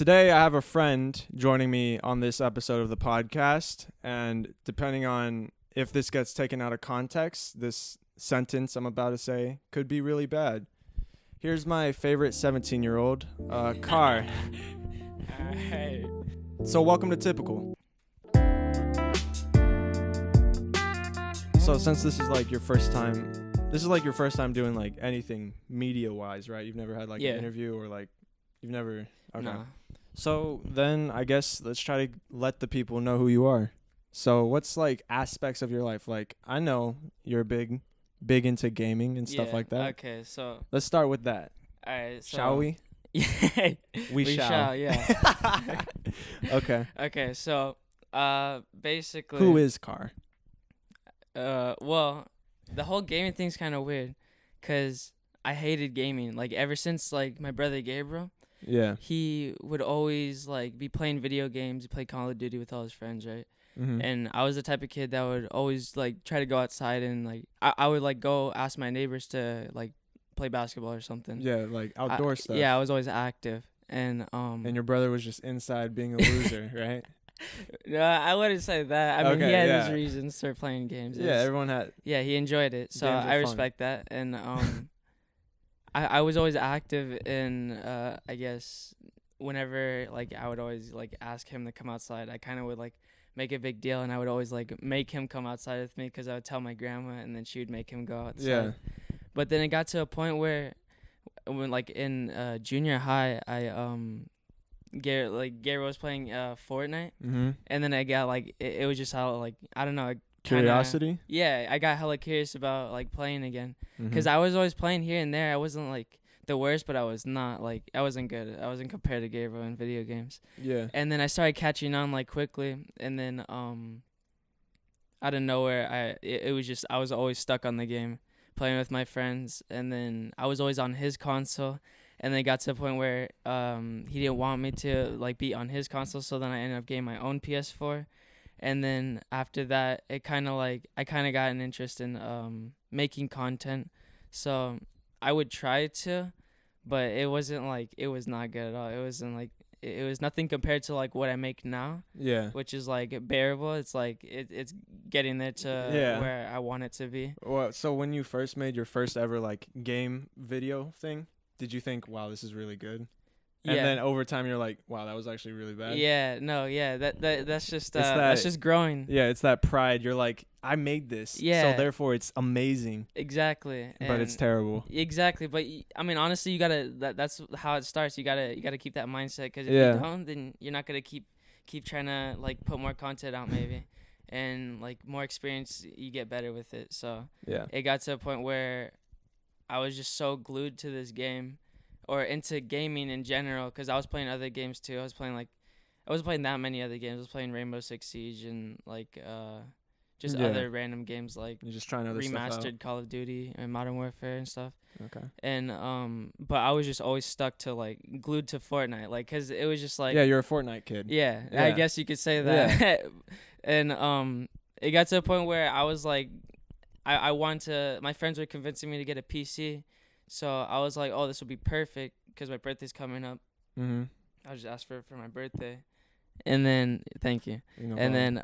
Today I have a friend joining me on this episode of the podcast, and depending on if this gets taken out of context, this sentence I'm about to say could be really bad. Here's my favorite 17-year-old, Car. Hey. So welcome to Tipical. So since this is like your first time doing like anything media-wise, right? You've never had like an interview or like you've never. Okay. No. So then I guess let's try to let the people know who you are. So what's like aspects of your life? Like I know you're big into gaming and stuff like that. Okay, so Let's start with that. all right, so Shall we? Yeah. We shall. Yeah. Okay. Okay, so basically Who is Car? well, the whole gaming thing's kind of weird cuz I hated gaming like ever since like my brother Gabriel. Yeah. He would always like be playing video games, play Call of Duty with all his friends, right? Mm-hmm. And I was the type of kid that would always like try to go outside and like I would like go ask my neighbors to like play basketball or something. Yeah, like outdoor stuff. Yeah, I was always active. And your brother was just inside being a loser, right? no, I wouldn't say that. I mean, he had his yeah. reasons for playing games. Yeah, everyone had. Yeah, he enjoyed it. So Games are I fun. respect that. And I was always active in I guess whenever like I would always like ask him to come outside. I kind of would like make a big deal, and I would always like make him come outside with me because I would tell my grandma, and then she would make him go outside. Yeah. But then it got to a point where when like in junior high, Gary was playing Fortnite, Mm-hmm. and then I got like it was just how like I don't know. Curiosity. Yeah, I got hella curious about like playing again Mm-hmm. because I was always playing here and there. I wasn't like the worst, but I wasn't good. I wasn't compared to Gabriel in video games. Yeah. And then I started catching on like quickly, and then out of nowhere it was just I was always stuck on the game, playing with my friends, and then I was always on his console, and then it got to a point where he didn't want me to like be on his console, so then I ended up getting my own PS4. And then after that, I kind of got an interest in making content. So I would try to, but it was not good at all. It was nothing compared to like what I make now. Yeah. Which is like bearable. It's like it's getting there to where I want it to be. Well, so when you first made your first ever like game video thing, did you think, wow, this is really good? And then over time you're like, wow, that was actually really bad. Yeah, no, yeah, that's just that's just growing. Yeah, it's that pride. You're like, I made this. Yeah. So therefore it's amazing. Exactly. But it's terrible. Exactly. But I mean, honestly, that's how it starts. You gotta keep that mindset, because if you don't, then you're not gonna keep trying to like put more content out maybe, and like more experience, you get better with it. So yeah, it got to a point where I was just so glued to this game, or into gaming in general, because I was playing other games too. I wasn't playing that many other games. I was playing Rainbow Six Siege and like just other random games like you're just trying other remastered stuff out. Call of Duty and Modern Warfare and stuff. Okay. And but I was just always stuck to like glued to Fortnite, like, because it was just like, yeah, you're a Fortnite kid. Yeah, I guess you could say that. Yeah. And it got to a point where I was like, I wanted to. My friends were convincing me to get a PC. So I was like, oh, this will be perfect because my birthday's coming up. Mm-hmm. I'll just ask for it for my birthday. And then, thank you. And then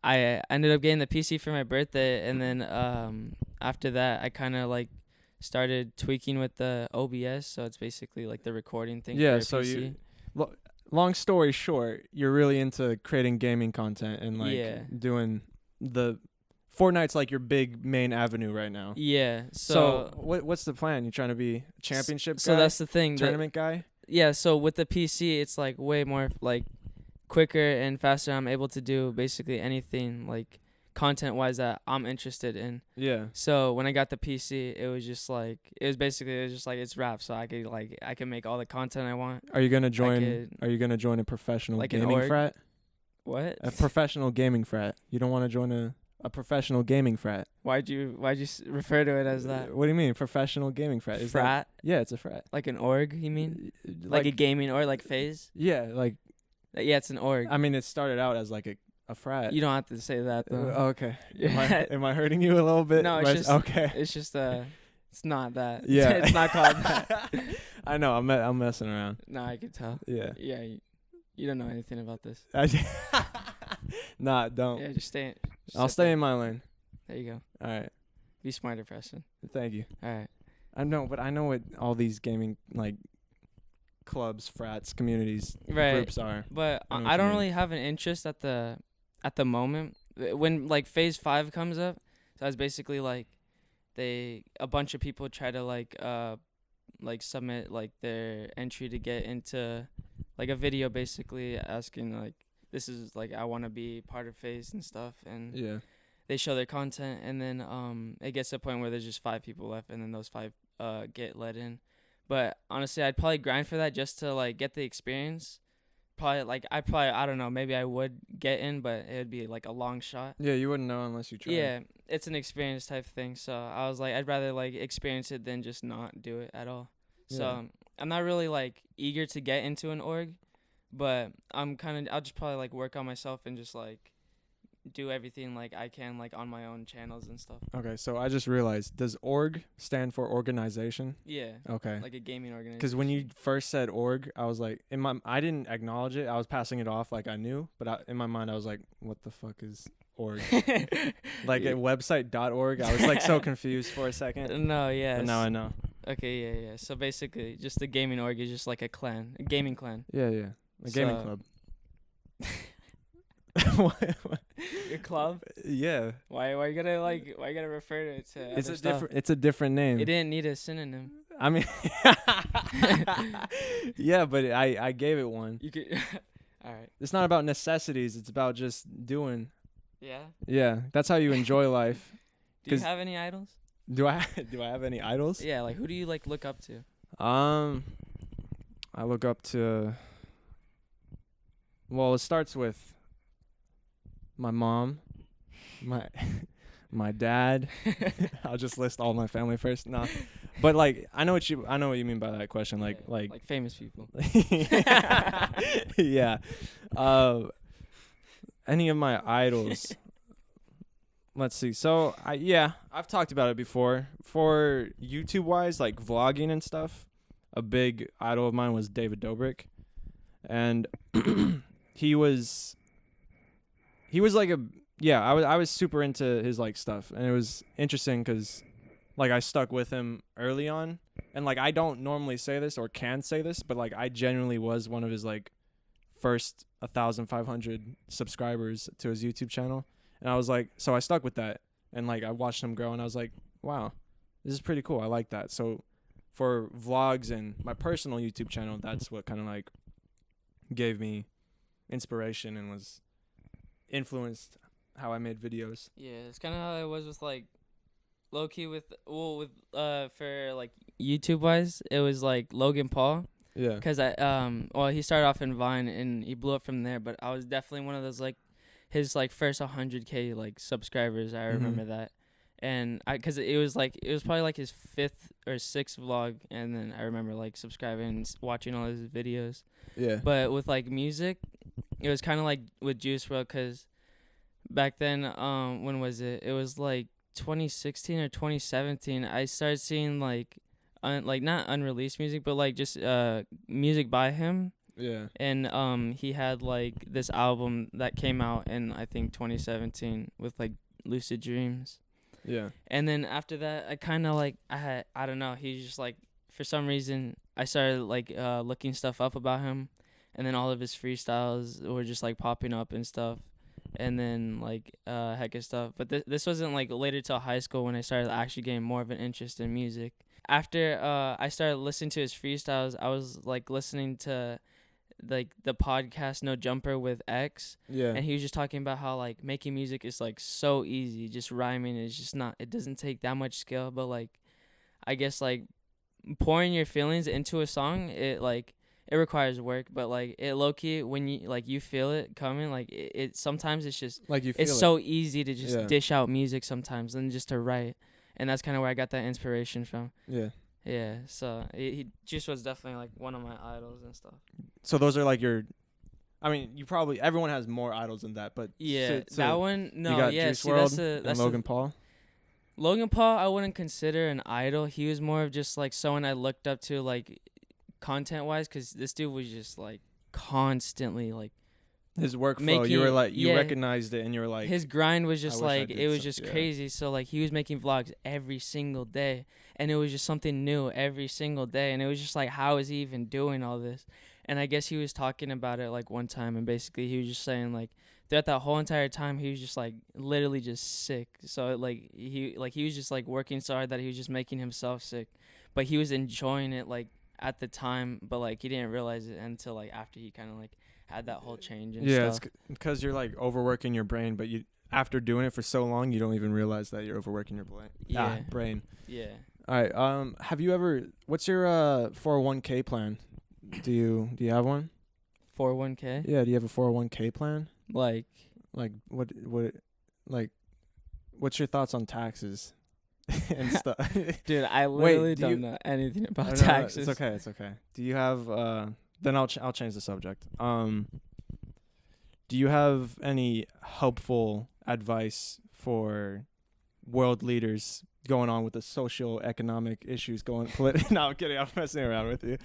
I ended up getting the PC for my birthday. And then after that, I kind of like started tweaking with the OBS. So it's basically like the recording thing for a PC. Long story short, you're really into creating gaming content and like doing the... Fortnite's like your big main avenue right now. Yeah. So what's the plan? You trying to be a championship guy? So that's the thing. Tournament guy? Yeah. So with the PC, it's like way more like quicker and faster. I'm able to do basically anything like content wise that I'm interested in. Yeah. So when I got the PC, it was just like it's rap. So I can make all the content I want. Are you gonna join a professional like gaming frat? What? A professional gaming frat. You don't want to join a professional gaming frat. Why'd you refer to it as that? What do you mean, professional gaming frat? Is frat? Yeah, it's a frat. Like an org, you mean? Like a gaming org, like phase? Yeah, like. Yeah, it's an org. I mean, it started out as like a frat. You don't have to say that though. Okay. Am I hurting you a little bit? No, it's just okay. It's just it's not that. Yeah. It's not called that. I know. I'm messing around. No, I could tell. Yeah. Yeah, you don't know anything about this. Nah, don't. Yeah, just stay. I'll stay in my lane. There you go. All right. Be smarter, Preston. Thank you. All right. I know, but I know what all these gaming like clubs, frats, communities, Right. groups are. But I know what I you don't mean. really have an interest at the moment when like phase 5 comes up. So it's basically like a bunch of people try to like submit like their entry to get into like a video, basically asking like, this is like, I want to be part of phase and stuff, and Yeah. they show their content, and then it gets to a point where there's just 5 people left, and then those 5 get let in. But honestly, I'd probably grind for that just to like get the experience. I don't know, maybe I would get in, but it would be like a long shot. Yeah, you wouldn't know unless you tried. Yeah, it's an experience type thing. So I was like, I'd rather like experience it than just not do it at all. So Yeah. I'm not really like eager to get into an org, but I'll just probably like work on myself and just like do everything like I can like on my own channels and stuff. Okay, so I just realized, does org stand for organization? Yeah. Okay. Like a gaming organization. Because when you first said org, I was like, I didn't acknowledge it. I was passing it off like I knew, but in my mind I was like, what the fuck is org? Like Yeah. a website.org. I was like so confused for a second. No, yeah. But now I know. Okay, yeah. So basically, just the gaming org is just like a clan, a gaming clan. Yeah, yeah. A gaming So- club. What? Your club? Yeah. Why you gotta refer to it to It's other a stuff? different. It's a different name. It didn't need a synonym. I mean, yeah, but I gave it one. You could. All right. It's not about necessities. It's about just doing. Yeah. Yeah, that's how you enjoy life. Do you 'Cause- have any idols? Do I have any idols? Yeah. Like, who do you like look up to? I look up to. Well, it starts with my mom, my dad. I'll just list all my family first. No, but like I know what you mean by that question. Like famous people. yeah. Any of my idols. Let's see. So I've talked about it before. For YouTube wise, like vlogging and stuff, a big idol of mine was David Dobrik, and he was like I was super into his like stuff, and it was interesting because like I stuck with him early on, and like I don't normally say this or can say this, but like I genuinely was one of his like first 1,500 subscribers to his YouTube channel. And I was like, so I stuck with that, and like I watched him grow, and I was like, wow, this is pretty cool. I like that. So for vlogs and my personal YouTube channel, that's what kind of like gave me inspiration and was influenced how I made videos. Yeah, it's kind of how it was with like low key with for like YouTube wise, it was like Logan Paul. Yeah. Cause he started off in Vine and he blew up from there, but I was definitely one of those like his like first 100K like subscribers. I remember that, and cause it was probably like his 5th or 6th vlog, and then I remember like subscribing and watching all his videos. Yeah. But with like music, it was kind of like with Juice WRLD, cause back then, when was it? It was like 2016 or 2017. I started seeing like not unreleased music, but like just music by him. Yeah. And he had like this album that came out in I think 2017 with like Lucid Dreams. Yeah. And then after that, I kind of like I don't know. He's just like, for some reason I started like looking stuff up about him, and then all of his freestyles were just like popping up and stuff, and then like heck of stuff. But this wasn't like later till high school when I started actually getting more of an interest in music. After I started listening to his freestyles, I was like listening to like the podcast No Jumper with X. Yeah. And he was just talking about how like making music is like so easy, just rhyming is just not, it doesn't take that much skill, but like I guess like pouring your feelings into a song, it requires work, but like it low key when you feel it coming, like it sometimes it's just Like you feel it's it. so easy to just Yeah. dish out music sometimes than just to write, and that's kind of where I got that inspiration from. Yeah. Yeah, so he just was definitely like one of my idols and stuff. So those are like your. I mean, everyone has more idols than that, but Yeah, so that one. you No, got yeah, Juice see, WRLD that's and Logan Paul. Logan Paul, I wouldn't consider an idol. He was more of just like someone I looked up to, like content wise, because this dude was just like constantly like His workflow, making, you were like, you yeah, recognized it, and you were like, his grind was just I wish I like, did it was some- just yeah. crazy. So like he was making vlogs every single day, and it was just something new every single day, and it was just like, how is he even doing all this? And I guess he was talking about it like one time, and basically he was just saying like throughout that whole entire time he was just like literally just sick. So like he was just like working so hard that he was just making himself sick, but he was enjoying it like at the time, but like he didn't realize it until like after he kind of like had that whole change and yeah, stuff. it's because you're like overworking your brain, but you after doing it for so long, you don't even realize that you're overworking your brain. Yeah. All right. Have you ever? What's your 401k plan? Do you have one? 401k? Yeah. Do you have a 401k plan? Like What like? What's your thoughts on taxes and stuff? dude, I literally don't know anything about No, taxes. it's okay. It's okay. Do you have? Then I'll change the subject. Do you have any helpful advice for world leaders going on with the socio-economic issues going? No, I'm kidding. I'm messing around with you.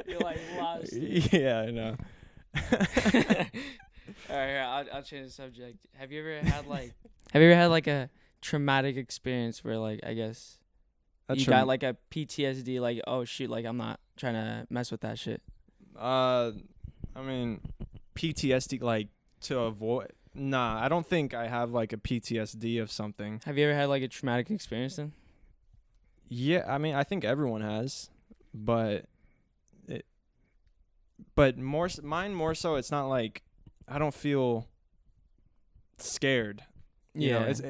You're like lost. Yeah, I know. All right, I'll change the subject. Have you ever had like a traumatic experience where like I guess you got like a PTSD, like, oh shoot, like I'm not trying to mess with that shit? I mean, PTSD, like to avoid. Nah, I don't think I have like a PTSD of something. Have you ever had like a traumatic experience then? Yeah, I mean, I think everyone has, but mine more so. It's not like I don't feel scared. You know, it's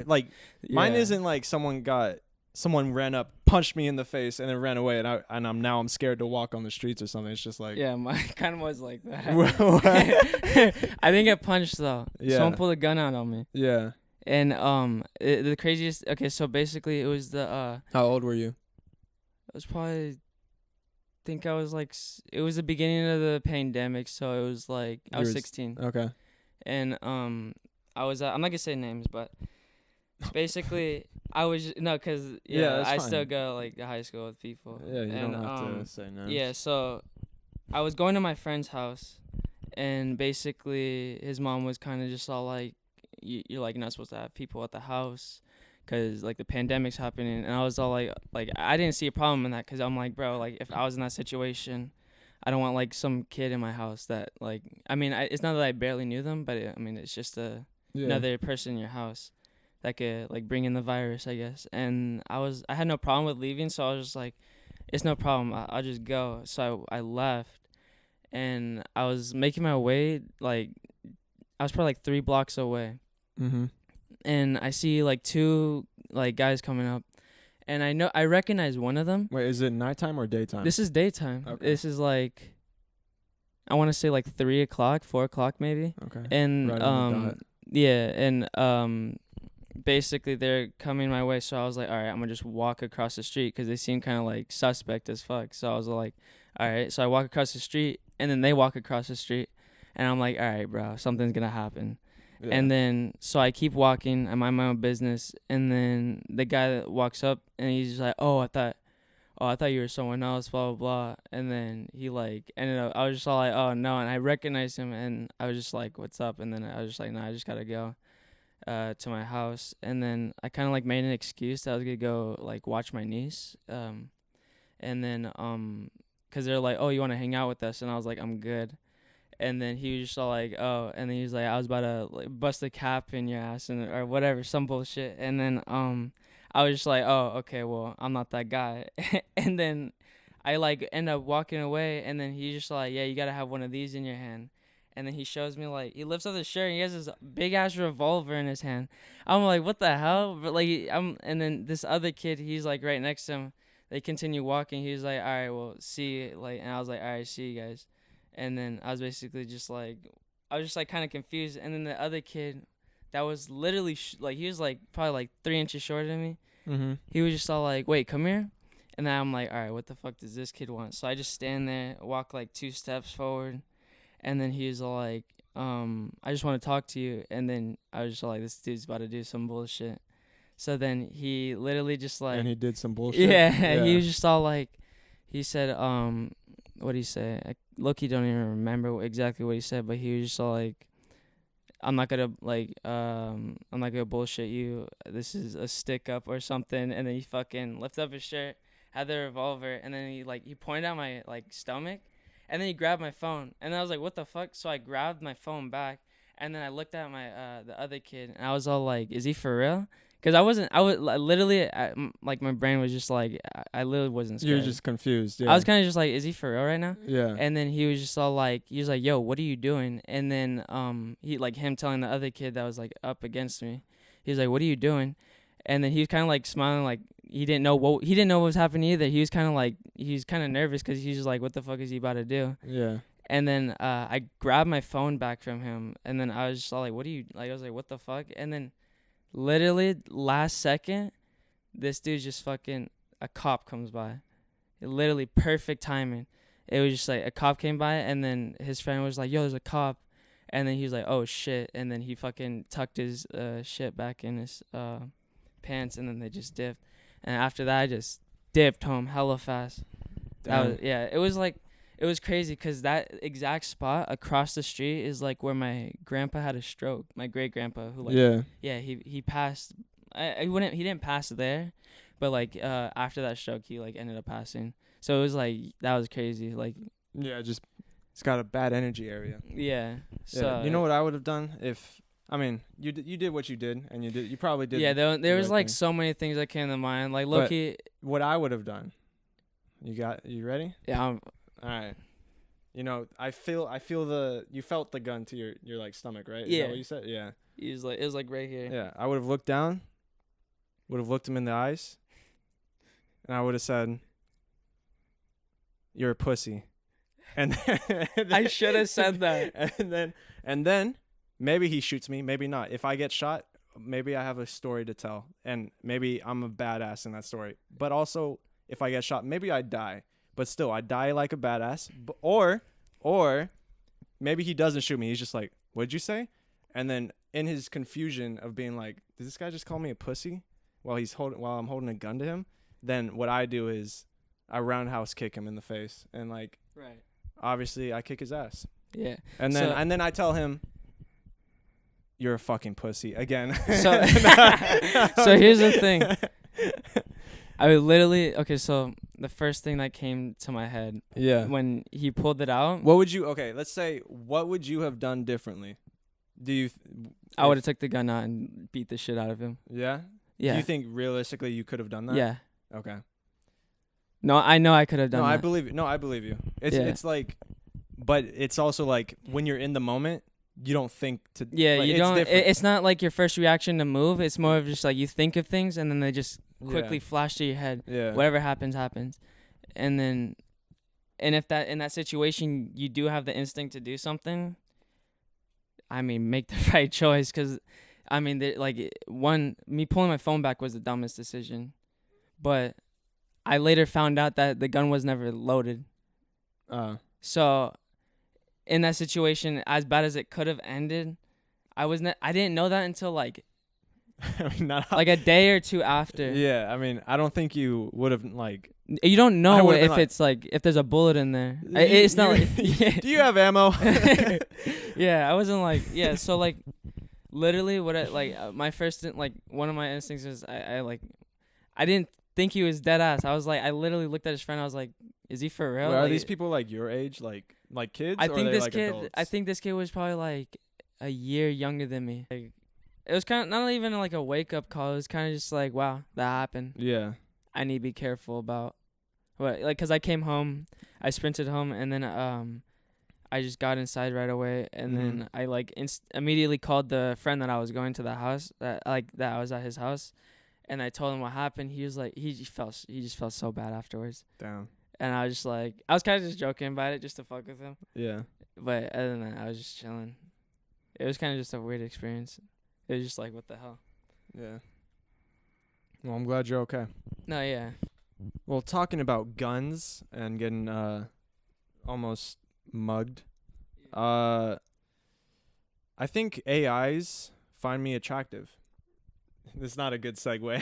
mine isn't like someone ran up, punched me in the face, and then ran away, and I'm scared to walk on the streets or something. It's just like, yeah, mine kind of was like that. What? I didn't get punched though. Yeah. Someone pulled a gun out on me. Yeah. And the craziest. Okay, so basically it was the How old were you? I was probably, I think I was like, it was the beginning of the pandemic, so it was like I was 16. Okay. And I was I'm not gonna say names, but basically I was because that's I fine. still go like to high school with people. Yeah, you and, don't have to say names. Yeah, so I was going to my friend's house, and basically his mom was kind of just all like, you're like not supposed to have people at the house because like the pandemic's happening. And I was all like I didn't see a problem in that because I'm like, bro, like if I was in that situation, I don't want like some kid in my house that like, I mean, it's not that I barely knew them, but I mean, it's just another person in your house that could like bring in the virus, I guess. And I had no problem with leaving, so I was just like, it's no problem, I'll just go. So I left, and I was making my way, like I was probably like 3 blocks away. Mm-hmm. And I see like 2 like guys coming up, and I recognize one of them. Wait, is it nighttime or daytime? This is daytime. Okay. This is like, I want to say like 3 o'clock, 4 o'clock maybe. Okay. And Right on the dot. yeah, and basically they're coming my way, so I was like, all right, I'm gonna just walk across the street because they seem kind of like suspect as fuck. So I was like, all right, so I walk across the street, and then they walk across the street, and I'm like, all right, bro, something's gonna happen. Yeah. And then so I keep walking, I mind my own business, and then the guy that walks up, and he's just like, I thought you were someone else, blah blah blah. And then he like ended up, I was just all like, oh no, and I recognized him, and I was just like, what's up? And then I was just like, nah, I just gotta go to my house. And then I kind of like made an excuse that I was gonna go like watch my niece, and then because they're like, oh, you want to hang out with us? And I was like, I'm good. And then he was just all like, oh, and then he was like, I was about to like bust a cap in your ass or whatever, some bullshit. And then I was just like, oh, okay, well, I'm not that guy. And then I like end up walking away, and then he's just like, yeah, you gotta have one of these in your hand. And then he shows me, like, he lifts up the shirt, and he has this big ass revolver in his hand. I'm like, what the hell? But like, and then this other kid, he's like right next to him. They continue walking. He was like, all right, well, see you. Like, and I was like, all right, see you guys. And then I was basically just like, I was just like kind of confused. And then the other kid that was literally like, he was like probably like 3 inches shorter than me. Mm-hmm. He was just all like, wait, come here. And then I'm like, all right, what the fuck does this kid want? So I just stand there, walk like 2 steps forward. And then he was all like, I just want to talk to you. And then I was just like, this dude's about to do some bullshit. So then he literally just like, And he did some bullshit. yeah, he was just all like, he said, what did he say? I low-key don't even remember exactly what he said, but he was just all like, I'm not gonna bullshit you. This is a stick up or something. And then he fucking lifted up his shirt, had the revolver, and then he pointed at my like stomach, and then he grabbed my phone, and I was like, what the fuck? So I grabbed my phone back, and then I looked at my the other kid, and I was all like, is he for real? Because like my brain was just like, I literally wasn't scared. You were just confused. Yeah. I was kind of just like, is he for real right now? Yeah. And then he was just all like, he was like, yo, what are you doing? And then he like him telling the other kid that was like up against me, he was like, what are you doing? And then he was kind of like smiling, like he didn't know what was happening either. He was kind of nervous because he was just like, what the fuck is he about to do? Yeah. And then I grabbed my phone back from him, and then I was just all like, what are you, like, I was like, what the fuck? And then literally last second, this dude just fucking, a cop comes by. Literally perfect timing. It was just like a cop came by, and then his friend was like, yo, there's a cop. And then he was like, oh shit. And then he fucking tucked his shit back in his pants, and then they just dipped. And after that, I just dipped home hella fast. It was crazy because that exact spot across the street is like where my grandpa had a stroke. My great grandpa, who like he passed. He didn't pass there, but like after that stroke, he like ended up passing. So it was like, that was crazy. Like, yeah, just it's got a bad energy area. Yeah. So you know what I would have done if, I mean, you did what you did, and you probably did. Yeah, there was like thing. so many things that came to mind. Like low-key, what I would have done. You ready? Yeah. All right. You know, I feel you felt the gun to your like stomach, right? Is that what you said? Yeah. It was like right here. Yeah, I would have looked down, would have looked him in the eyes, and I would have said, "You're a pussy." And then, I should have said that. And then maybe he shoots me, maybe not. If I get shot, maybe I have a story to tell, and maybe I'm a badass in that story. But also, if I get shot, maybe I die. But still, I die like a badass. Or maybe he doesn't shoot me. He's just like, "What'd you say?" And then in his confusion of being like, "Did this guy just call me a pussy?" while I'm holding a gun to him, then what I do is I roundhouse kick him in the face, and like, right. Obviously I kick his ass. Yeah. And then I tell him, "You're a fucking pussy," again. So here's the thing. I would literally, so the first thing that came to my head, when he pulled it out, let's say, what would you have done differently? I would have took the gun out and beat the shit out of him. Yeah? Yeah. Do you think realistically you could have done that? Yeah. Okay. No, I know I could have done that. I believe you. No, I believe you. It's like, but it's also like when you're in the moment, you don't think to. Yeah, like, you don't. It's not like your first reaction to move. It's more of just like you think of things and then they just quickly flash to your head. Yeah. Whatever happens, and then, if that in that situation you do have the instinct to do something, I mean, make the right choice, because, I mean, me pulling my phone back was the dumbest decision, but I later found out that the gun was never loaded. So, in that situation, as bad as it could have ended, I didn't know that until like a day or two after. Yeah, I mean, I don't think you would have like. You don't know if it's like if there's a bullet in there. It's not like. Do you have ammo? Yeah, I wasn't like So like, literally, my first one of my instincts was I didn't think he was dead ass. I was like, I literally looked at his friend. I was like, is he for real? Are these people like your age, like kids? I think this kid. Adults? I think this kid was probably like a year younger than me. Like, it was kind of not even like a wake up call. It was kind of just like, wow, that happened. Yeah. I need to be careful about what, because I came home, I sprinted home, and then I just got inside right away, and then I immediately called the friend that I was going to the house, that I was at his house, and I told him what happened. He was like, he just felt so bad afterwards. Damn. And I was just like, I was kind of just joking about it just to fuck with him. Yeah. But other than that, I was just chilling. It was kind of just a weird experience. It was just like, what the hell? Yeah. Well, I'm glad you're okay. No, yeah. Well, talking about guns and getting almost mugged, I think AIs find me attractive. It's not a good segue,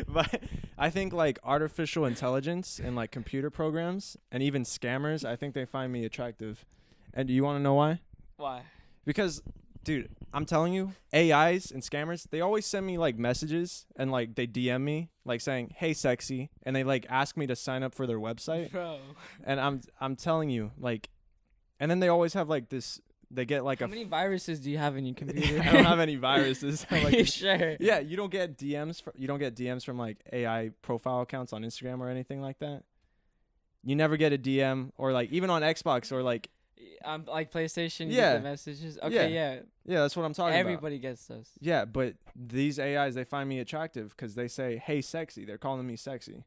but I think like artificial intelligence and like computer programs and even scammers, I think they find me attractive. And do you want to know why? Why? Because, dude, I'm telling you, AIs and scammers, they always send me like messages and like they DM me like saying, "Hey, sexy," and they like ask me to sign up for their website. Bro. And I'm telling you, like, and then they always have like this. They get like How many viruses do you have in your computer? I don't have any viruses. Are Like, you sure? yeah, you don't get DMs from like AI profile accounts on Instagram or anything like that. You never get a DM or like even on Xbox or like Like PlayStation, you Yeah. get the messages. Okay, yeah. yeah, that's what I'm talking about. Everybody gets those. Yeah, but these AIs, they find me attractive because they say, "Hey, sexy." They're calling me sexy.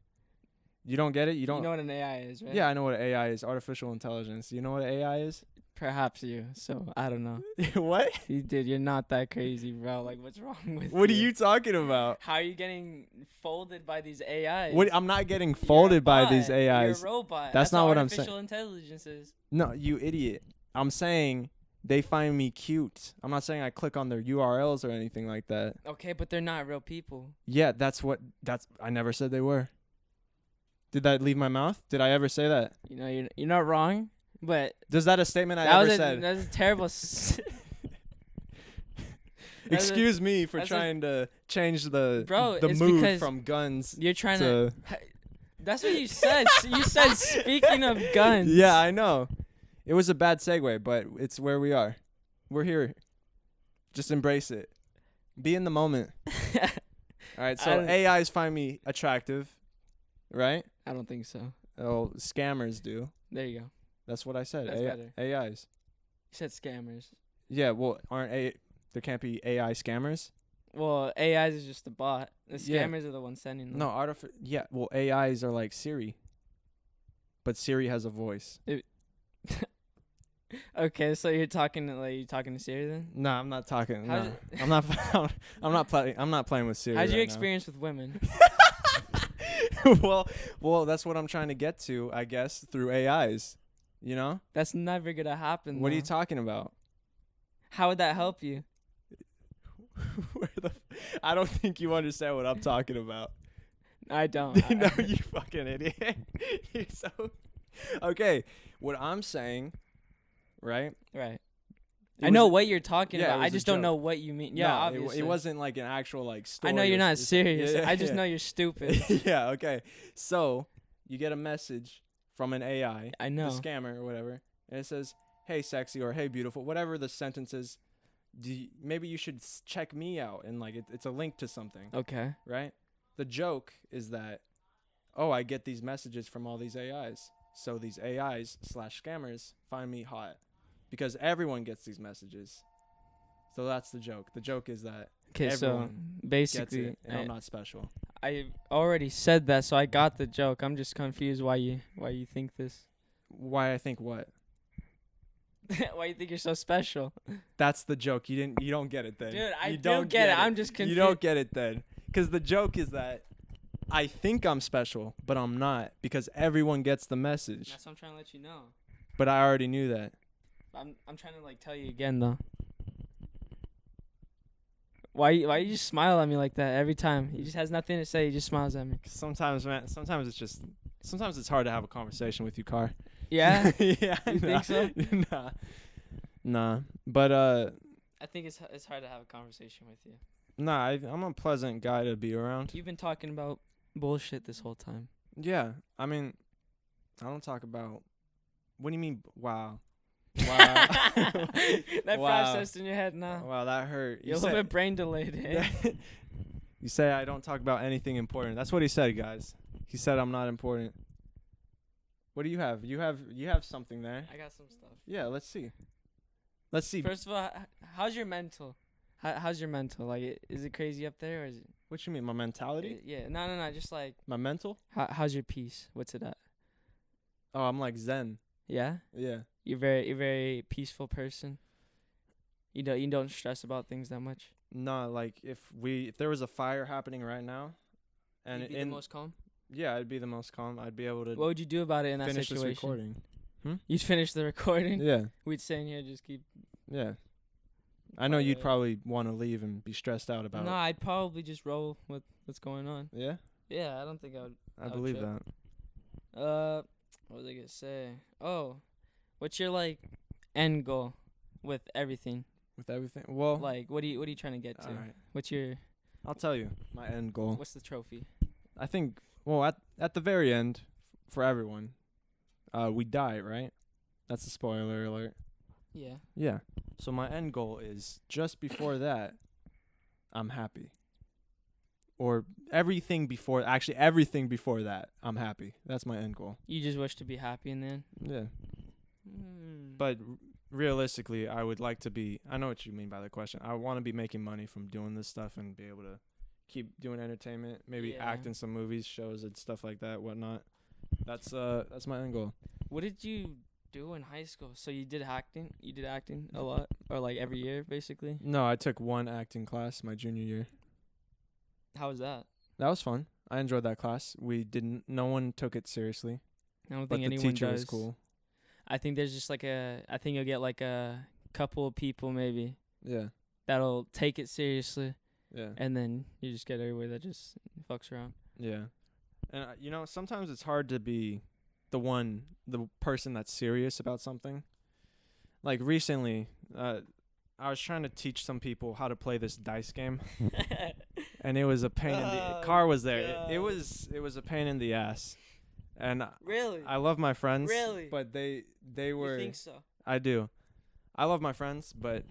You don't get it? You don't You know what an AI is, right? Yeah, I know what AI is. Artificial intelligence. You know what AI is? Perhaps you. So I don't know. What? You're not that crazy, bro. Like, what's wrong with you? What are you talking about? How are you getting folded by these AIs? I'm not getting folded by these AIs. You're a robot. That's not what I'm saying. Artificial intelligence is. No, you idiot. I'm saying they find me cute. I'm not saying I click on their URLs or anything like that. Okay, but they're not real people. Yeah, I never said they were. Did that leave my mouth? Did I ever say that? You know, you're not wrong, but Is that a statement I ever said? That was a terrible. Excuse me for that's a- trying to change the Bro, the it's mood because from guns You're trying to That's what you said. You said speaking of guns. Yeah, I know. It was a bad segue, but it's where we are. We're here. Just embrace it. Be in the moment. All right, so AIs find me attractive, right? I don't think so. Oh, scammers do. There you go. That's what I said. That's better. AIs. You said scammers. Yeah, well, there can't be AI scammers? Well, AIs is just a bot. The Yeah. scammers are the ones sending them. No, yeah, well, AIs are like Siri. But Siri has a voice. Okay, so you're talking to Siri then? No, I'm not talking. How's No. I'm not playing with Siri. How's your right experience with women? now. well, that's what I'm trying to get to, I guess, through AIs. You know? That's never gonna happen. What are you though. talking about? How would that help you? I don't think you understand what I'm talking about. I don't. No, you fucking idiot. You're so okay. What I'm saying, right? Right. It I know was- what you're talking yeah, it about. I was a just don't know joke. what you mean. No, Yeah, it obviously. wasn't like an actual like story. I know you're or not s- serious. Yeah, I just yeah. know you're stupid. Yeah, okay. So, you get a message from an AI, I know. the scammer or whatever, and it says, "Hey, sexy," or "Hey, beautiful," whatever the sentence is. Maybe you should check me out, and like it's a link to something, Okay. right? The joke is that, oh, I get these messages from all these AIs, so these AIs/scammers find me hot, because everyone gets these messages. So that's the joke. The joke is that Okay, so everyone gets basically, it, and I'm not special. I already said that, so I got the joke. I'm just confused why you think this. Why I think what? Why you think you're so special? That's the joke. You don't get it then. Dude, I you don't get it. I'm just You don't get it then. Because the joke is that I think I'm special, but I'm not, because everyone gets the message. That's what I'm trying to let you know. But I already knew that. I'm trying to like tell you again though. Why you just smile at me like that every time? He just has nothing to say. He just smiles at me. 'Cause sometimes, man, sometimes it's hard to have a conversation with you, Car. Yeah. Yeah. You think so? Nah. But I think it's hard to have a conversation with you. nah, I'm a pleasant guy to be around. You've been talking about bullshit this whole time. Yeah. I mean, I don't talk about. What do you mean? Wow. That Wow. processed in your head now. Wow, that hurt. You're a little bit brain delayed. Eh? You say I don't talk about anything important. That's what he said, guys. He said I'm not important. What do you have? You have something there. I got some stuff. Yeah, let's see. Let's see. First of all, how's your mental? How's your mental? Like, is it crazy up there, or is it? What you mean, my mentality? Yeah, no. Just like, My mental? how's your peace? What's it at? Oh, I'm like Zen. Yeah, Yeah. you're very peaceful person. You don't stress about things that much. No, like if there was a fire happening right now, and You'd be the most calm. yeah, I'd be the most calm. I'd be able to What would you do about it in that finish this situation? recording. You'd finish the recording. Yeah. We'd stay in here, just keep. Yeah. I know you'd probably want to leave and be stressed out about No, it. I'd probably just roll with what's going on. Yeah? Yeah, I don't think I would. I believe trip. that. What was I gonna say? Oh, what's your like end goal with everything? With everything? Well, Like, what are you trying to get to? all right. What's your I'll tell you my end goal. what's the trophy? I think, well, at the very end, for everyone, we die, right? That's a spoiler alert. Yeah. Yeah. So my end goal is just before that, I'm happy. Or everything before that, I'm happy. That's my end goal. You just wish to be happy in the end. Yeah. But realistically, I would like to be, I know what you mean by the question. I want to be making money from doing this stuff and be able to keep doing entertainment, maybe act in some movies, shows and stuff like that, whatnot. That's my end goal. What did you do in high school? So you did acting? You did acting a lot? Or like every year, basically? No, I took one acting class my junior year. How was that? That was fun. I enjoyed that class. No one took it seriously. I don't But think the anyone teacher does. was cool. I think there's just like I think you'll get like a couple of people maybe Yeah. that'll take it seriously, Yeah. and then you just get everybody that just fucks around. Yeah. And sometimes it's hard to be the person that's serious about something. Like recently, I was trying to teach some people how to play this dice game, and it was a pain in the Car was there. It was a pain in the ass. And Really? I love my friends, Really? but they were. You think so? I do. I love my friends, but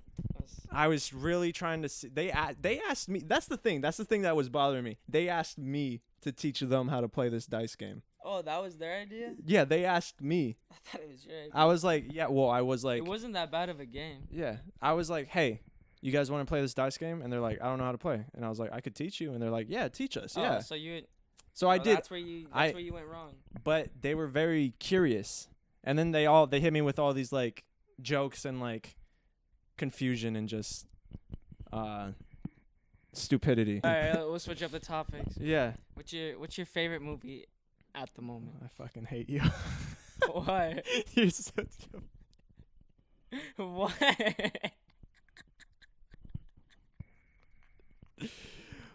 I was really trying to see. They asked me. That's the thing. That's the thing that was bothering me. They asked me to teach them how to play this dice game. Oh, that was their idea? Yeah, they asked me. I thought it was your idea. I was like, yeah. Well, I was like, It wasn't that bad of a game. yeah. I was like, hey, you guys want to play this dice game? And they're like, I don't know how to play. And I was like, I could teach you. And they're like, yeah, teach us. Yeah. So you. So I did. That's where you went wrong. But they were very curious, and then they hit me with all these like jokes and like confusion and just stupidity. All right, we'll switch up the topics. Yeah. What's your favorite movie at the moment? I fucking hate you. Why? You're such a... Why?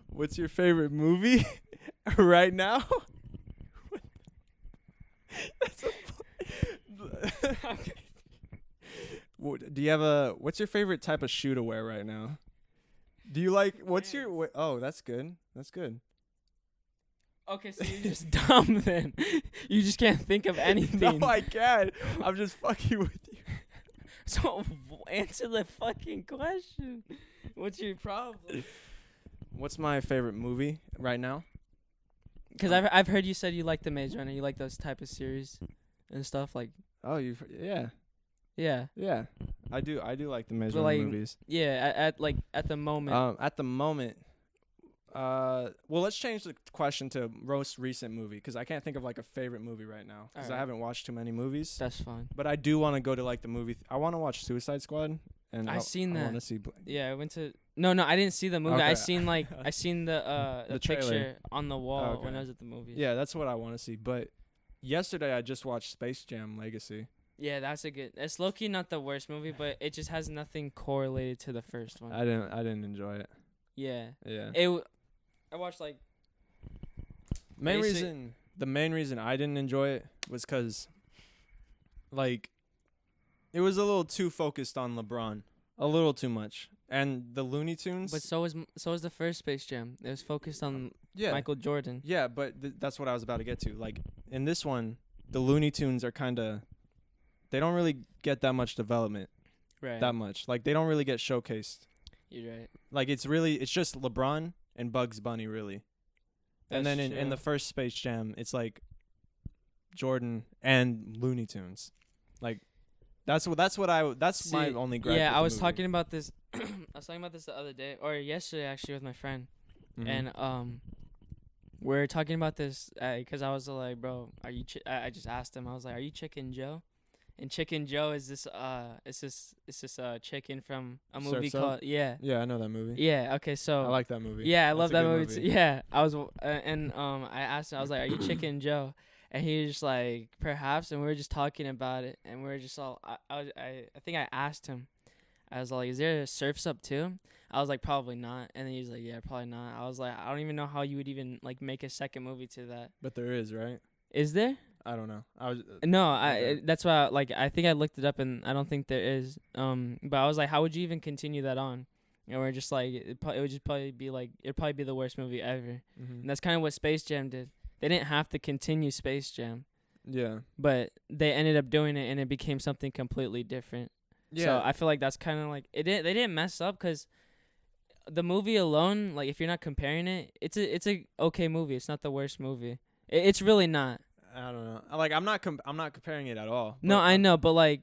What's your favorite movie right now? That's Okay. Do you have what's your favorite type of shoe to wear right now? Do you like, oh, that's good. That's good. Okay, so you're just dumb then. You just can't think of anything. No, I can. I'm just fucking with you. So answer the fucking question. What's your problem? What's my favorite movie right now? Because I've heard you said you like the Maze Runner. You like those type of series and stuff like. Oh, yeah. Yeah. I do like the Maze But, Runner like, movies. Yeah. At the moment. At the moment. Well, let's change the question to most recent movie, because I can't think of like a favorite movie right now, because I Alright. haven't watched too many movies. That's fine. But I do want to go to like the movie. I want to watch Suicide Squad, and I seen I that. want to see. Yeah, I went to. No, I didn't see the movie. Okay. I seen the The picture trailer. on the wall Okay. when I was at the movies. Yeah, that's what I want to see. But yesterday I just watched Space Jam Legacy. Yeah, that's a good. It's low-key not the worst movie, but it just has nothing correlated to the first one. I didn't enjoy it. Yeah. Yeah. I watched like. The main reason I didn't enjoy it was because, like, it was a little too focused on LeBron, a little too much, and the Looney Tunes. But so was the first Space Jam. It was focused on Michael Jordan. Yeah, but that's what I was about to get to. Like, in this one, the Looney Tunes are they don't really get that much development. Right. That much. Like, they don't really get showcased. You're right. Like, it's just LeBron and Bugs Bunny, really. And then in the first Space Jam, it's like Jordan and Looney Tunes. Like, that's my only gripe. Yeah, with I the was movie. talking about this. I was talking about this the other day, or yesterday actually, with my friend, Mhm. and we're talking about this because I was like, bro, are you? I just asked him. I was like, are you Chicken Joe? And Chicken Joe is this it's this chicken from a movie Surf's Up? called Yeah, I know that movie. Yeah. Okay, so I like that movie. yeah, I That's love a that good movie too. Yeah, I was I asked him. I was like, "Are you Chicken Joe?" And he was just like, "Perhaps." And we were just talking about it, and we were just all. I think I asked him. I was like, is there a Surf's Up too? I was like, probably not. And then he's like, yeah, probably not. I was like, I don't even know how you would even like make a second movie to that. But there is, right? Is there? I don't know. I was No, okay. that's why I think I looked it up and I don't think there is. But I was like, how would you even continue that on? And we're just like, it would just probably be like, it'd probably be the worst movie ever. Mm-hmm. And that's kind of what Space Jam did. They didn't have to continue Space Jam. Yeah. But they ended up doing it and it became something completely different. Yeah. So I feel like that's kind of like, they didn't mess up because the movie alone, like if you're not comparing it, it's a okay movie. It's not the worst movie. It's really not. I don't know. Like I'm not comparing it at all. No, I know, but like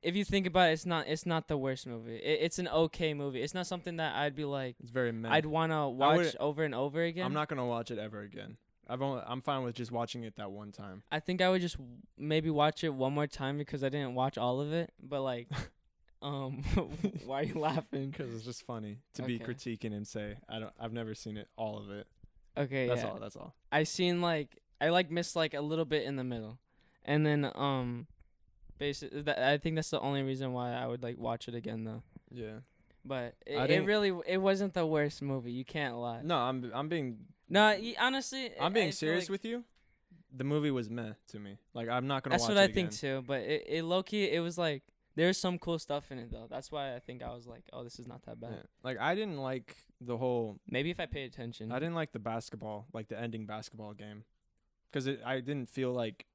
if you think about it, it's not the worst movie. It's an okay movie. It's not something that I'd be like, It's very meh. I'd want to watch over and over again. I'm not going to watch it ever again. I'm fine with just watching it that one time. I think I would just maybe watch it one more time because I didn't watch all of it, but like why are you laughing? Cuz it's just funny to be critiquing and say I've never seen it all of it. Okay, That's all. I seen like I missed like a little bit in the middle. And then basically I think that's the only reason why I would like watch it again though. Yeah. But it wasn't the worst movie. You can't lie. No, I'm being honestly, I'm being serious with you. The movie was meh to me. Like I'm not gonna. That's watch what it I again. think too. But it low key, it was like there's some cool stuff in it though. That's why I think I was like, oh, this is not that bad. Yeah. Like I didn't like the whole. Maybe if I paid attention. I didn't like the basketball, like the ending basketball game, because I didn't feel like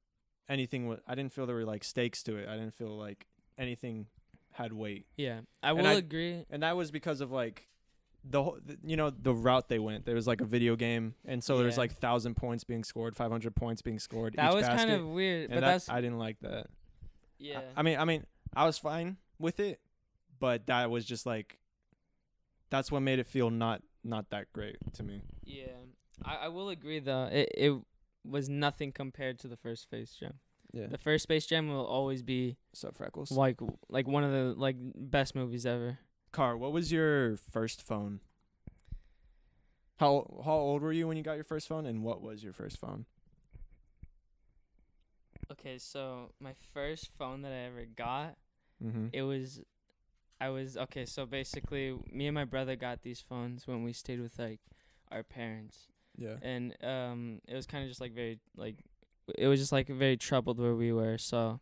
anything. I didn't feel there were like stakes to it. I didn't feel like anything had weight. Yeah, I will agree. And that was because of like the route they went. There was like a video game, and so there's like 1,000 points being scored, 500 points being scored. That each was basket, kind of weird, but I didn't like that. Yeah. I mean, I was fine with it, but that was just like, that's what made it feel not that great to me. Yeah, I will agree though. It was nothing compared to the first Space Jam. Yeah. The first Space Jam will always be Freckles. like one of the like best movies ever. Car, what was your first phone? How old were you when you got your first phone, and what was your first phone? Okay, so my first phone that I ever got, Mm-hmm. okay, so basically me and my brother got these phones when we stayed with like our parents. Yeah. And it was kind of just like very like it was just like very troubled where we were. So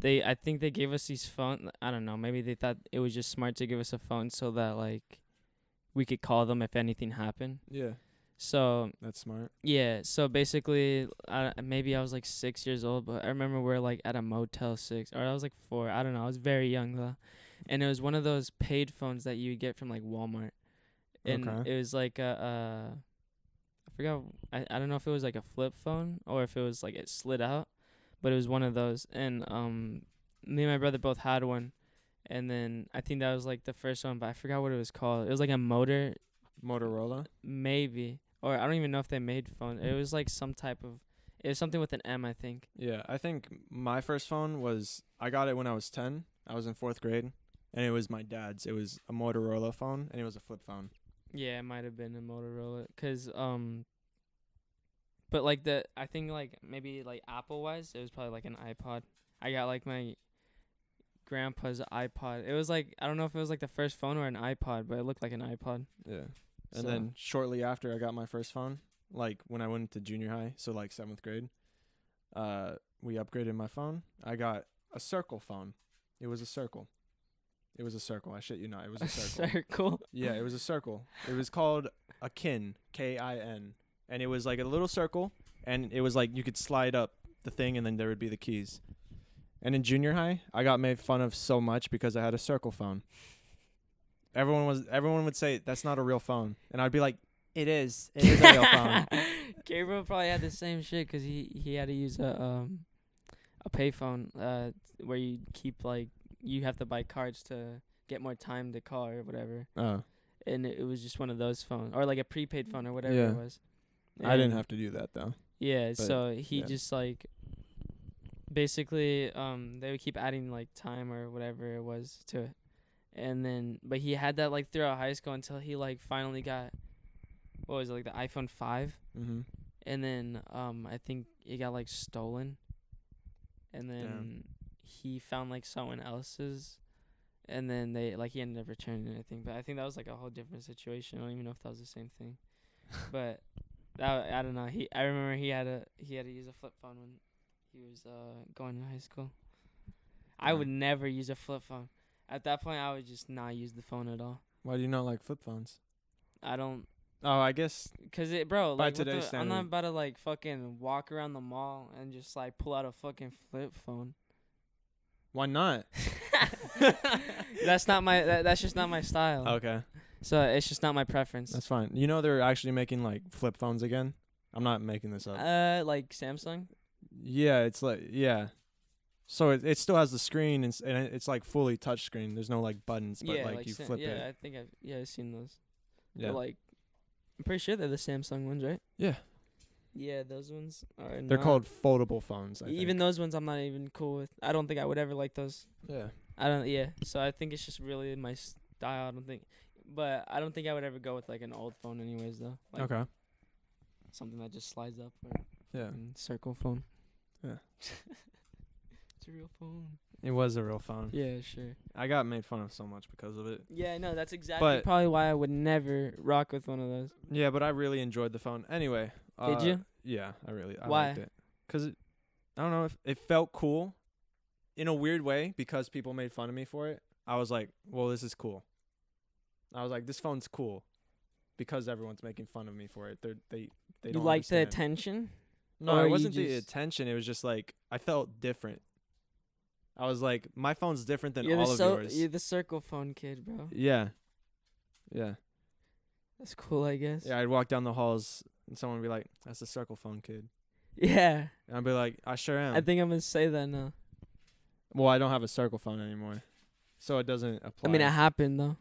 I think they gave us these phones. I don't know, maybe they thought it was just smart to give us a phone so that like we could call them if anything happened. Yeah. So that's smart. Yeah, so basically, maybe I was like 6 years old, but I remember we're like at a Motel 6, or I was like 4. I don't know. I was very young though, and it was one of those paid phones that you would get from like Walmart, and it was like I forgot. I don't know if it was like a flip phone or if it was like it slid out, but it was one of those. And me and my brother both had one, and then I think that was like the first one, but I forgot what it was called. It was like a Motorola, maybe. Or I don't even know if they made phones. It was like it was something with an M, I think. Yeah, I think my first phone I got it when I was 10. I was in 4th grade, and it was my dad's. It was a Motorola phone, and it was a flip phone. Yeah, it might have been a Motorola. But like I think like maybe like Apple-wise, it was probably like an iPod. I got like my grandpa's iPod. It was like, I don't know if it was like the first phone or an iPod, but it looked like an iPod. Yeah. And then shortly after I got my first phone, like when I went to junior high, so like 7th grade, we upgraded my phone. I got a circle phone. It was a circle. I shit you not. It was a circle. Circle? Yeah, it was a circle. It was called a kin, K-I-N. And it was like a little circle, and it was like you could slide up the thing, and then there would be the keys. And in junior high, I got made fun of so much because I had a circle phone. Everyone would say that's not a real phone, and I'd be like, it is a real phone. Gabriel probably had the same shit because he had to use a payphone where you keep like you have to buy cards to get more time to call or whatever. Oh. And it was just one of those phones or like a prepaid phone or whatever it was. And I didn't have to do that though. Yeah, so he just like basically they would keep adding like time or whatever it was to it. And then, but he had that like throughout high school until he like finally got, what was it, like the iPhone 5? Mm-hmm. And then I think it got like stolen. And then he found like someone else's, And then he ended up returning it, I think. But I think that was like a whole different situation. I don't even know if that was the same thing. But I don't know. I remember he had to use a flip phone when he was going to high school. I would never use a flip phone. At that point, I would just not use the phone at all. Why do you not like flip phones? I don't. Oh, I guess. Cause bro, by like today's I'm not standard. about to like fucking walk around the mall and just like pull out a fucking flip phone. Why not? That's not my. That's just not my style. Okay, So it's just not my preference. that's fine. You know they're actually making like flip phones again. I'm not making this up. Like Samsung. Yeah, it's like So it still has the screen and it's like fully touch screen. There's no like buttons, but like you flip it. I think I've seen those. Yeah. But, like, I'm pretty sure they're the Samsung ones, right? Yeah. Yeah, those ones are. They're called foldable phones. I Even think. those ones, I'm not even cool with. I don't think I would ever like those. Yeah. I don't. Yeah. So I think it's just really my style. I don't think I would ever go with like an old phone, anyways. Though. Like, Okay. Something that just slides up. Or Yeah. circle phone. Yeah. It's a real phone. It was a real phone. Yeah, sure. I got made fun of so much because of it. Yeah, no, that's exactly But- probably why I would never rock with one of those. Yeah, but I really enjoyed the phone. Anyway. Did you? Yeah, I Why? liked it. 'Cause I don't know, if it felt cool in a weird way because people made fun of me for it. I was like, well, this is cool. I was like, this phone's cool because everyone's making fun of me for it. They You don't like the understand. attention? No, or it you wasn't the just- attention. It was just like I felt different. I was like, my phone's different than You're all of yours. You're the circle phone kid, bro. Yeah. Yeah. That's cool, I guess. Yeah, I'd walk down the halls and someone would be like, that's the circle phone kid. Yeah. And I'd be like, I sure am. I think I'm gonna say that now. Well, I don't have a circle phone anymore. So it doesn't apply. I mean, it happened though,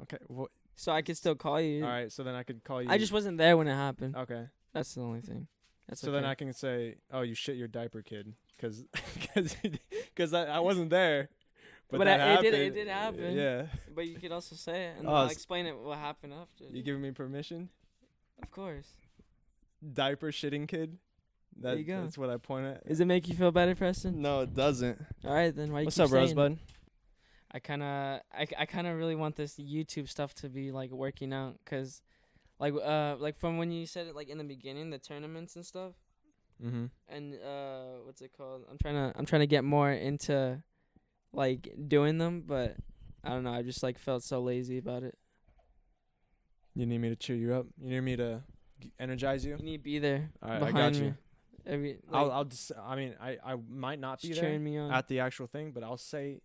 Okay. Well, so I could still call you. all right, so then I could call you. I just wasn't there when it happened. Okay. That's the only thing. That's So okay. then I can say, oh, you shit your diaper, kid. Because I wasn't there. But that it happened. did happen. Yeah. But you could also say it, and Oh, I'll s- explain it what happened after. You giving me permission? Of course. Diaper shitting kid? There you go. That's what I point at. Does it make you feel better, Preston? No, it doesn't. All right, then. Why you What's keep up, saying Rosebud? it? I kind of really want this YouTube stuff to be like working out, cause like from when you said it like in the beginning, the tournaments and stuff, Mm-hmm. and what's it called? I'm trying to get more into like doing them, but I don't know. I just like felt so lazy about it. You need me to cheer you up? You need me to energize you? You need to be there. All right, I behind got you. me. I'll just. I mean, I might not be just there cheering me on. at the actual thing, but I'll say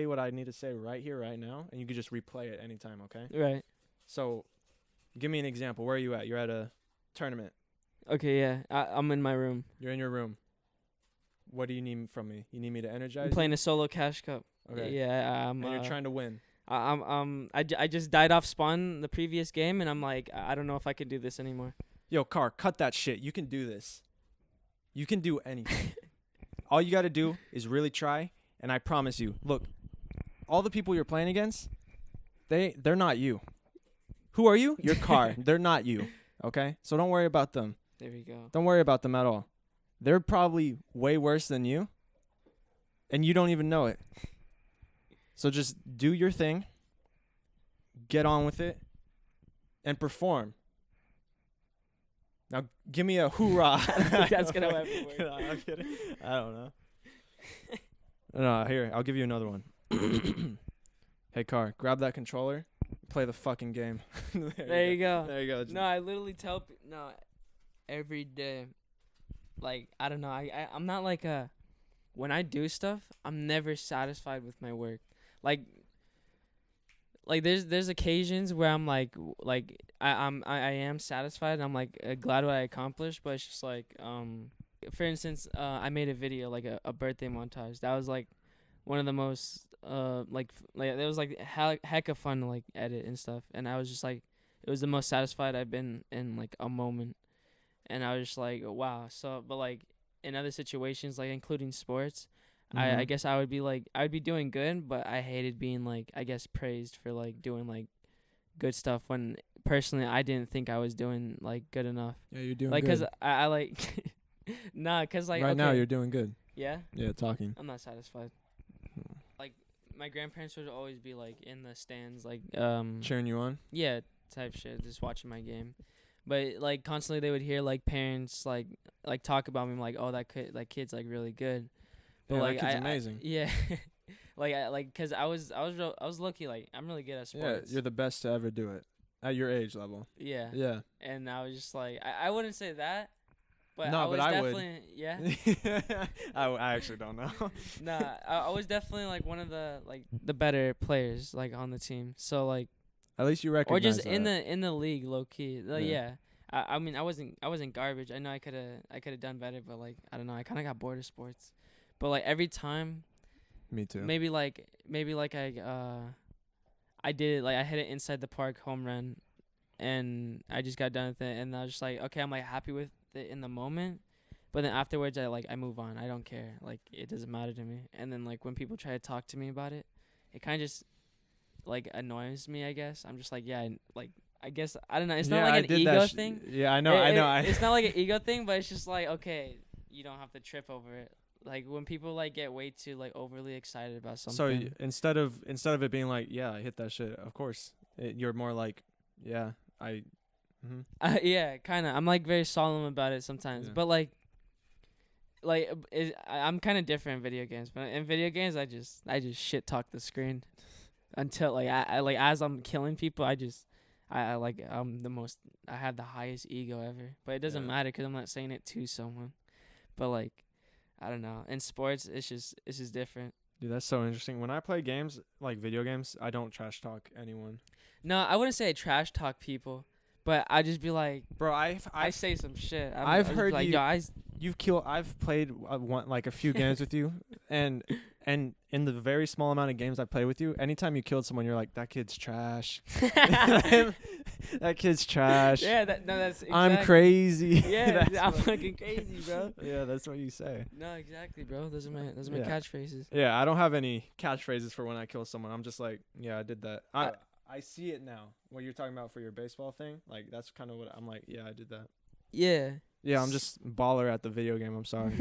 what I need to say right here, right now, and you can just replay it anytime. Okay. Right. So, give me an example. Where are you at? You're at a tournament. Okay. Yeah. I'm in my room. You're in your room. What do you need from me? You need me to energize I'm playing a solo cash cup. you? Okay. Yeah. And you're trying to win. I just died off spawn the previous game, and I'm like, I don't know if I can do this anymore. Yo, Car, cut that shit. You can do this. You can do anything. All you got to do is really try, and I promise you. Look, all the people you're playing against, they're not you. Who are you? You're Car. They're not you. Okay? So don't worry about them. There we go. Don't worry about them at all. They're probably way worse than you, and you don't even know it. So just do your thing, get on with it, and perform. Now give me a hoorah. I don't think that's gonna ever work. No, I'm kidding. I don't know. No, here, I'll give you another one. Hey, Car, grab that controller, play the fucking game. There you go. There you go. No, I literally tell every day. Like, I don't know. I'm not like a. When I do stuff, I'm never satisfied with my work. Like there's occasions where I'm like I am satisfied and I'm like glad what I accomplished, but it's just like for instance I made a video like a birthday montage that was like one of the most like it was like heck of fun to like edit and stuff, and I was just like it was the most satisfied I've been in like a moment, and I was just like wow. So but like in other situations like including sports, I guess I would be doing good, but I hated being like I guess praised for like doing like good stuff when personally I didn't think I was doing like good enough. Yeah, you're doing Like good. cause I like nah, cause like right okay, now you're doing good. yeah, Yeah, talking. I'm not satisfied. Like my grandparents would always be like in the stands, like Cheering you on. yeah, type shit, just watching my game. But like constantly they would hear like parents like talk about me like, oh, that kid's like really good. But Yeah, like that kid's amazing. yeah. Cause I was lucky, like I'm really good at sports. Yeah, you're the best to ever do it at your age level. Yeah. Yeah. And I was just like I wouldn't say that, but No, I was but I would. definitely yeah. I actually don't know. Nah, I was definitely like one of the better players like on the team. So like At least you recognize or just that. in the league, low key. Like, Yeah. yeah. I mean I wasn't garbage. I know I could have done better, but like I don't know. I kind of got bored of sports. But like every time. Me too. Maybe I did it, like I hit it inside the park home run, and I just got done with it, and I was just like, okay, I'm like happy with it in the moment, but then afterwards I move on. I don't care. Like it doesn't matter to me. And then like when people try to talk to me about it, it kind of just like annoys me. I guess I'm just like I guess I don't know. It's not like an ego thing. Yeah, I know. It's not like an ego thing, but it's just like okay, you don't have to trip over it. Like when people like get way too like overly excited about something. So instead of it being like, yeah, I hit that shit, of course, you're more like, yeah, I. Mm-hmm. Yeah, kind of. I'm like very solemn about it sometimes, Yeah. but I'm kind of different in video games. But in video games, I just shit talk the screen until like I like as I'm killing people, I have the highest ego ever. But it doesn't matter 'cause I'm not saying it to someone. But like. I don't know. In sports, it's just different. Dude, that's so interesting. When I play games, like video games, I don't trash talk anyone. No, I wouldn't say I trash talk people, but I just be like, bro, I say some shit. I've heard like, you. Yo, You've killed. I've played a few games with you, and in the very small amount of games I play with you, anytime you killed someone, you're like, that kid's trash. That kid's trash. Yeah, that's. Exactly. I'm crazy. Yeah, I'm fucking crazy, bro. Yeah, that's what you say. No, exactly, bro. Those are my catchphrases. Yeah, I don't have any catchphrases for when I kill someone. I'm just like, yeah, I did that. I see it now. What you're talking about for your baseball thing, like that's kind of what I'm like. Yeah, I did that. Yeah. Yeah, I'm just baller at the video game. I'm sorry.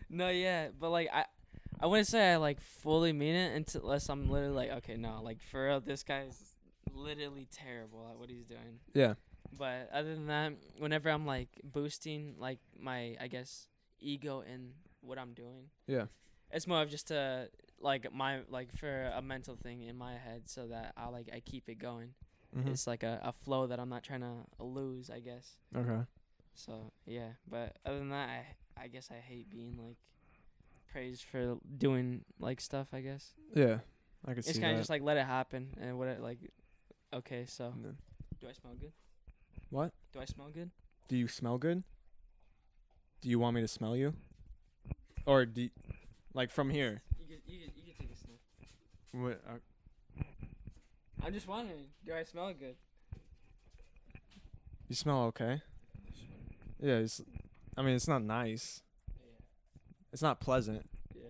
No, yeah, but like I wouldn't say I like fully mean it unless I'm literally like, okay, no, like for real, this guy's literally terrible at what he's doing. Yeah. But other than that, whenever I'm like boosting like my I guess ego in what I'm doing. Yeah. It's more of just a like my like for a mental thing in my head so that I keep it going. Mm-hmm. It's like a flow that I'm not trying to lose, I guess. Okay. So yeah, but other than that, I guess I hate being like praised for doing like stuff. I guess. Yeah, I could see that. It's kind of just like let it happen and what it like. Okay, so do I smell good? What? Do I smell good? Do you smell good? Do you want me to smell you? Or like from here? You can take a sniff. What? I'm just wondering. Do I smell good? You smell okay. Yeah, it's not nice. Yeah. It's not pleasant. Yeah.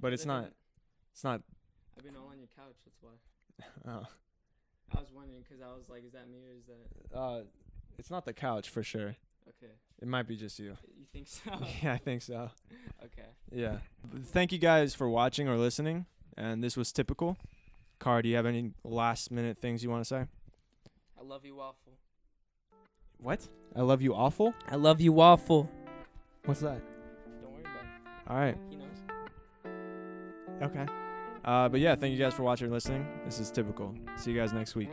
But it's not. I've been all on your couch. That's why. Oh. I was wondering because I was like, is that me or is that? It's not the couch for sure. Okay. It might be just you. You think so? Yeah, I think so. Okay. Yeah. Thank you guys for watching or listening. And this was Tipical. Car, do you have any last minute things you want to say? I love you, Waffle. What? I love you awful? I love you, Waffle. What's that? Don't worry about it. All right. He knows. Okay. But yeah, thank you guys for watching and listening. This is Tipical. See you guys next week.